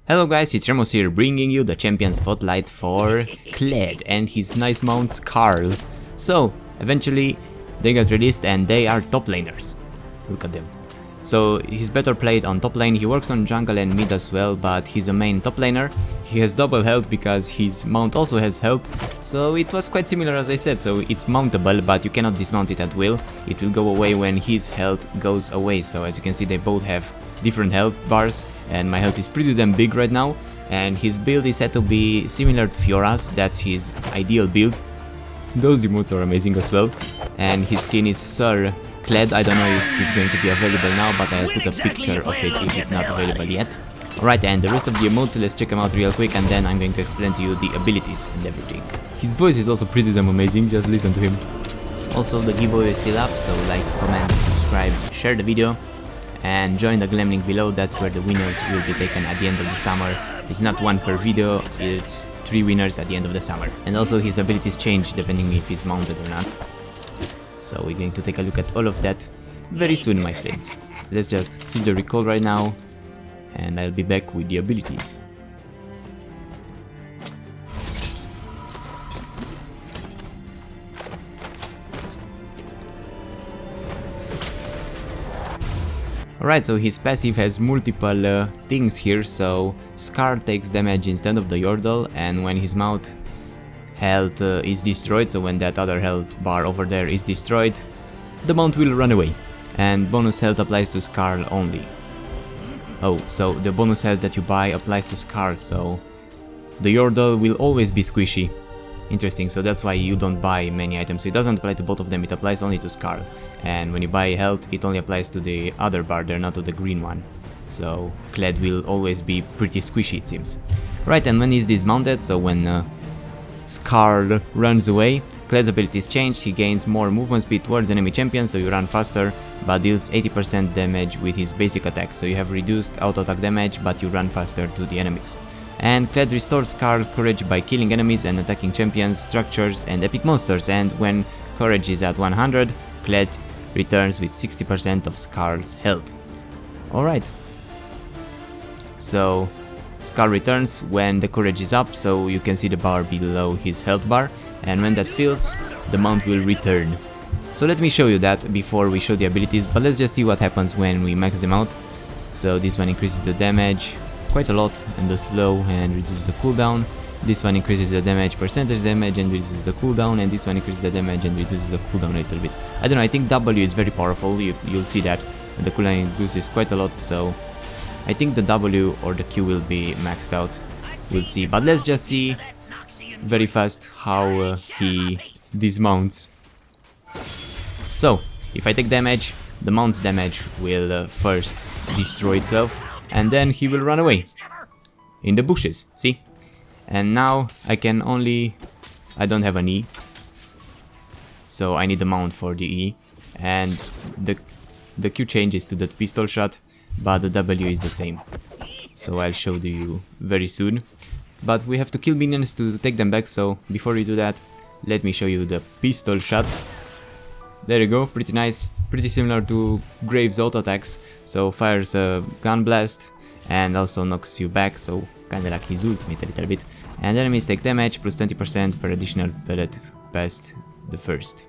Hello guys, it's Ramos here, bringing you the champion spotlight for Kled and his nice mount Carl. So, eventually they got released and they are top laners. Look at them. So, he's better played on top lane, he works on jungle and mid as well, but he's a main top laner. He has double health because his mount also has health, so it was quite similar as I said, so it's mountable, but you cannot dismount it at will. It will go away when his health goes away, so as you can see they both have different health bars, and my health is pretty damn big right now, and his build is said to be similar to Fiora's, that's his ideal build. Those emotes are amazing as well, and his skin is Sir Kled. I don't know if it's going to be available now, but I'll put a picture of it if it's not available yet. Alright, and the rest of the emotes, let's check them out real quick, and then I'm going to explain to you the abilities and everything. His voice is also pretty damn amazing, just listen to him. Also, the giveaway is still up, so like, comment, subscribe, share the video, and join the Glam link below. That's where the winners will be taken at the end of the summer. It's not one per video, it's 3 winners at the end of the summer. And also his abilities change depending if he's mounted or not. So we're going to take a look at all of that very soon, my friends. Let's just see the recall right now, and I'll be back with the abilities. Alright, so his passive has multiple things here, so Scar takes damage instead of the Yordle, and when his mount health is destroyed, so when that other health bar over there is destroyed, the mount will run away, and bonus health applies to Scar only. Oh, so the bonus health that you buy applies to Scar, so the Yordle will always be squishy. Interesting, so that's why you don't buy many items. So it doesn't apply to both of them, it applies only to Scar. And when you buy health, it only applies to the other bar there, not to the green one. So Kled will always be pretty squishy, it seems. Right, and when he's dismounted, so when Scar runs away, Kled's abilities change. He gains more movement speed towards enemy champions, so you run faster, but deals 80% damage with his basic attack. So you have reduced auto attack damage, but you run faster to the enemies. And Kled restores Scar courage by killing enemies and attacking champions, structures and epic monsters, and when courage is at 100, Kled returns with 60% of Scar's health. Alright. So Scar returns when the courage is up, so you can see the bar below his health bar, and when that fills, the mount will return. So let me show you that before we show the abilities, but let's just see what happens when we max them out. So this one increases the damage quite a lot and the slow and reduces the cooldown. This one increases the damage, percentage damage, and reduces the cooldown, and this one increases the damage and reduces the cooldown a little bit. I don't know, I think W is very powerful, you'll see that, and the cooldown reduces quite a lot, so I think the W or the Q will be maxed out, we'll see. But let's just see very fast how he dismounts. So, if I take damage, the mount's damage will first destroy itself, and then he will run away in the bushes, see? And now I don't have an E, so I need the mount for the E, and the Q changes to that pistol shot, but the W is the same, so I'll show you very soon. But we have to kill minions to take them back, so before we do that, let me show you the pistol shot. There you go, pretty nice, pretty similar to Graves' auto attacks, so fires a gun blast and also knocks you back, so kinda like his ultimate a little bit. And enemies take damage plus 20% per additional pellet past the first.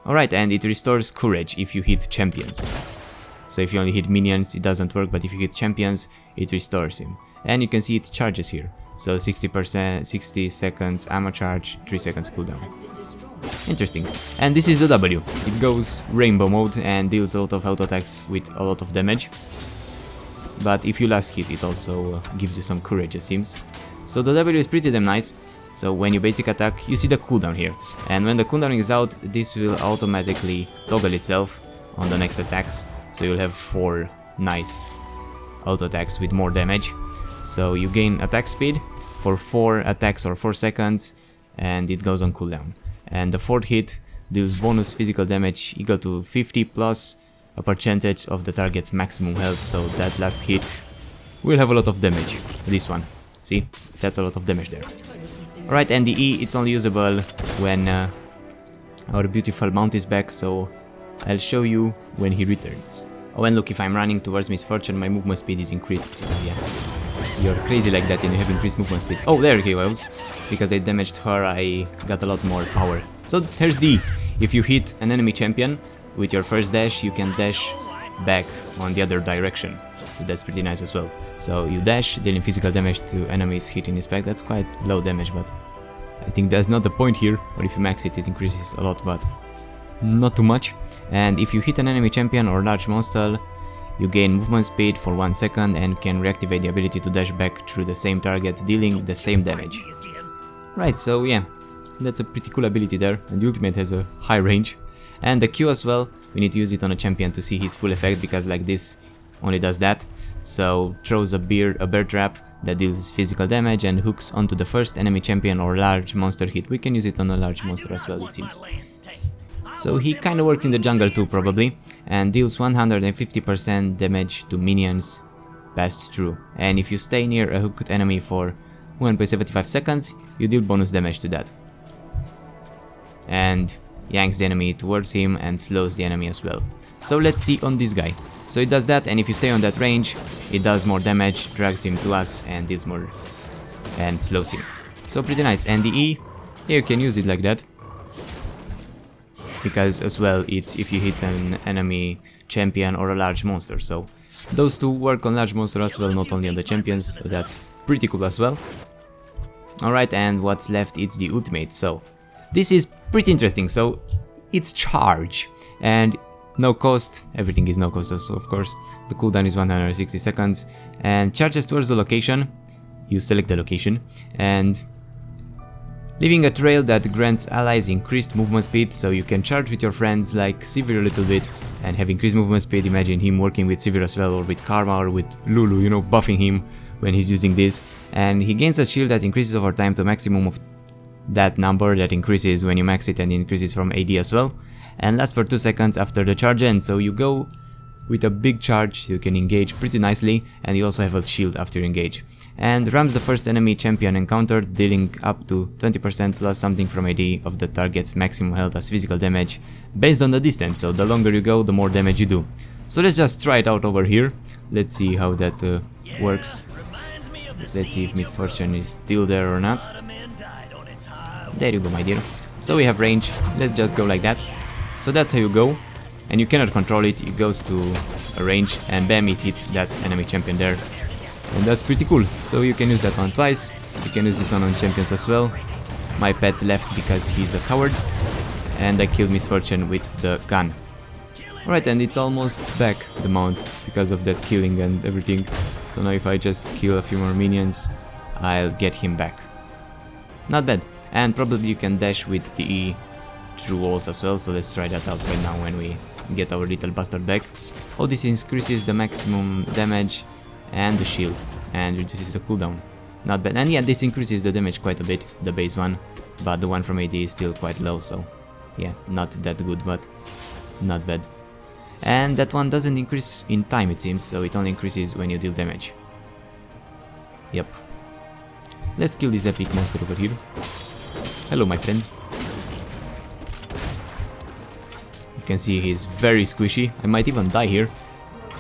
Alright, and it restores courage if you hit champions. So if you only hit minions it doesn't work, but if you hit champions it restores him. And you can see it charges here, so 60%, 60 seconds ammo charge, 3 seconds cooldown. Interesting. And this is the W. It goes rainbow mode and deals a lot of auto attacks with a lot of damage. But if you last hit, it also gives you some courage, it seems. So the W is pretty damn nice. So when you basic attack, you see the cooldown here. And when the cooldown is out, this will automatically toggle itself on the next attacks. So you'll have 4 nice auto attacks with more damage. So you gain attack speed for 4 attacks or 4 seconds, and it goes on cooldown. And the 4th hit deals bonus physical damage equal to 50 plus a percentage of the target's maximum health, so that last hit will have a lot of damage. This one, see, that's a lot of damage there. Alright, and the E, it's only usable when our beautiful mount is back, so I'll show you when he returns. Oh, and look, if I'm running towards Misfortune, my movement speed is increased, so yeah. You're crazy like that and you have increased movement speed. Oh, there he was. Because I damaged her, I got a lot more power. So here's the E. If you hit an enemy champion with your first dash, you can dash back on the other direction. So that's pretty nice as well. So you dash, dealing physical damage to enemies hitting his back. That's quite low damage, but I think that's not the point here. Or if you max it, it increases a lot, but not too much. And if you hit an enemy champion or large monster, you gain movement speed for 1 second and can reactivate the ability to dash back through the same target, dealing the same damage. Right, so yeah, that's a pretty cool ability there, and the ultimate has a high range. And the Q as well, we need to use it on a champion to see his full effect, because like this only does that. So throws a bear trap that deals physical damage and hooks onto the first enemy champion or large monster hit. We can use it on a large monster as well, it seems. So he kinda works in the jungle too, probably, and deals 150% damage to minions passed through. And if you stay near a hooked enemy for 1.75 seconds, you deal bonus damage to that. And yanks the enemy towards him and slows the enemy as well. So let's see on this guy. So it does that, and if you stay on that range, it does more damage, drags him to us, and deals more and slows him. So pretty nice. And the E, yeah, you can use it like that. Because as well, it's if you hit an enemy champion or a large monster. So those two work on large monster as well, not only on the champions. So that's pretty cool as well. Alright, and what's left is the ultimate. So this is pretty interesting. So it's charge and no cost. Everything is no cost, of course. The cooldown is 160 seconds and charges towards the location. You select the location and leaving a trail that grants allies increased movement speed, so you can charge with your friends like Sivir a little bit and have increased movement speed. Imagine him working with Sivir as well, or with Karma or with Lulu, you know, buffing him when he's using this. And he gains a shield that increases over time to a maximum of that number that increases when you max it, and increases from AD as well. And lasts for 2 seconds after the charge ends, so you go with a big charge, so you can engage pretty nicely, and you also have a shield after you engage. And rams the first enemy champion encountered, dealing up to 20% plus something from AD of the target's maximum health as physical damage based on the distance, so the longer you go, the more damage you do. So let's just try it out over here. Let's see how that works. Let's see if Misfortune is still there or not. There you go, my dear. So we have range, let's just go like that. So that's how you go, and you cannot control it, it goes to a range and bam, it hits that enemy champion there. And that's pretty cool. So you can use that one twice. You can use this one on champions as well. My pet left because he's a coward, and I killed Misfortune with the gun. Alright, and it's almost back, the mount, because of that killing and everything. So now if I just kill a few more minions, I'll get him back. Not bad. And probably you can dash with the E through walls as well, so let's try that out right now when we get our little bastard back. Oh, this increases the maximum damage and the shield, and reduces the cooldown. Not bad. And yeah, this increases the damage quite a bit, the base one, but the one from AD is still quite low, so yeah, not that good, but not bad. And that one doesn't increase in time, it seems, so it only increases when you deal damage. Yep. Let's kill this epic monster over here. Hello, my friend. You can see he's very squishy. I might even die here,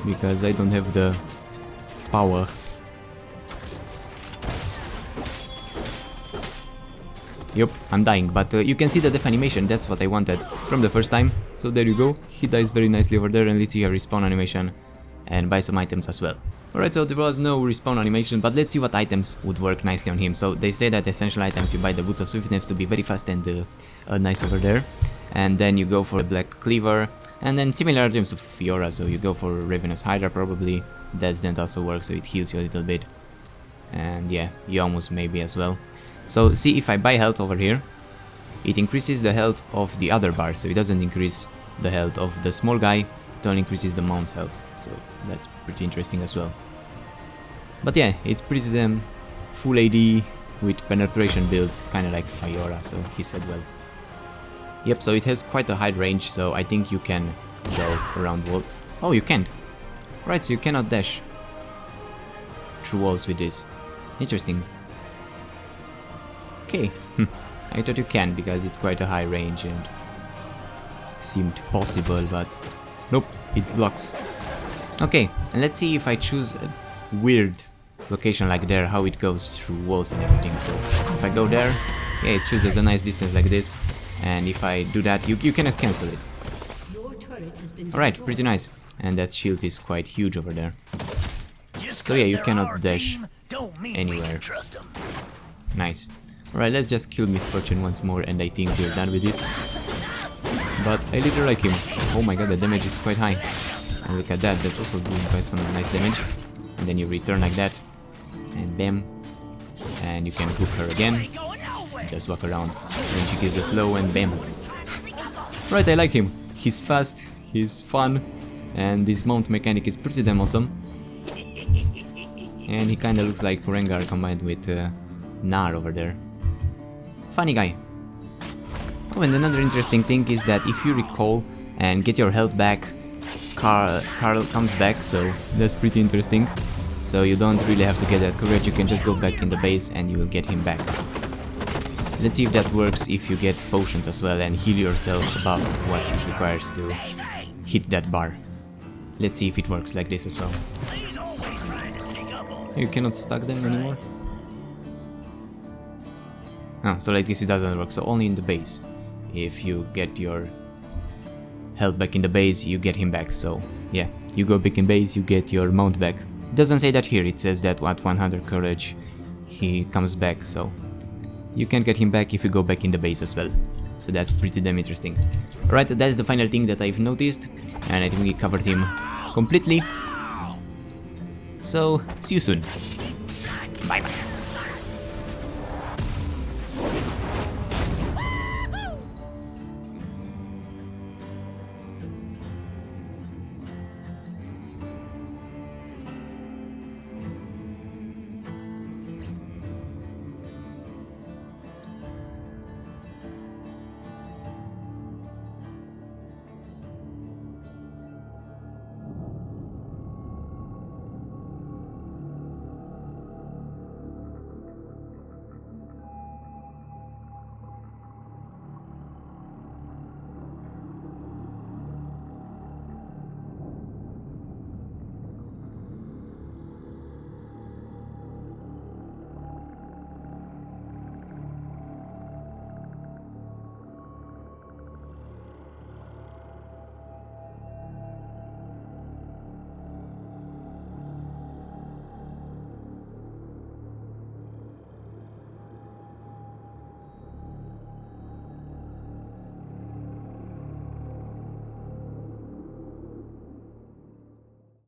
because I don't have the power. Yup, I'm dying, but you can see the death animation, that's what I wanted from the first time. So there you go, he dies very nicely over there, and let's see a respawn animation and buy some items as well. Alright, so there was no respawn animation, but let's see what items would work nicely on him. So they say that essential items, you buy the Boots of Swiftness to be very fast and nice over there. And then you go for a Black Cleaver, and then similar items to Fiora, so you go for Ravenous Hydra probably. Death's Dent also works, so it heals you a little bit. And yeah, Yomus maybe as well. So see, if I buy health over here, it increases the health of the other bar, so it doesn't increase the health of the small guy, it only increases the mount's health. So that's pretty interesting as well. But yeah, it's pretty damn full AD with penetration build, kinda like Fiora, so he said well. Yep, so it has quite a high range, so I think you can go around wall. Oh, you can't. Right, so you cannot dash through walls with this. Interesting. Okay, I thought you can, because it's quite a high range and seemed possible, but nope, it blocks. Okay, and let's see if I choose a weird location like there, how it goes through walls and everything. So if I go there, yeah, it chooses a nice distance like this, and if I do that, you cannot cancel it. Alright, pretty nice. And that shield is quite huge over there. So yeah, you cannot dash anywhere. Nice. Alright, let's just kill Misfortune once more, and I think we're done with this. But I literally like him. Oh my god, the damage is quite high. And look at that, that's also doing quite some nice damage. And then you return like that. And bam. And you can hook her again. Just walk around. Then she gives the slow and bam. Right, I like him. He's fast, he's fun. And this mount mechanic is pretty damn awesome. And he kinda looks like Rengar combined with Nar over there. Funny guy. Oh, and another interesting thing is that if you recall and get your health back, Carl comes back, so that's pretty interesting. So you don't really have to get that courage, you can just go back in the base and you will get him back. Let's see if that works if you get potions as well and heal yourself above what it requires to hit that bar. Let's see if it works like this as well. You cannot stack them anymore? Oh, so like this it doesn't work, so only in the base. If you get your health back in the base, you get him back, so yeah, you go back in base, you get your mount back. It doesn't say that here, it says that at 100 courage he comes back, so you can get him back if you go back in the base as well. So that's pretty damn interesting. Alright, that's the final thing that I've noticed, and I think we covered him completely. So, see you soon. Bye bye.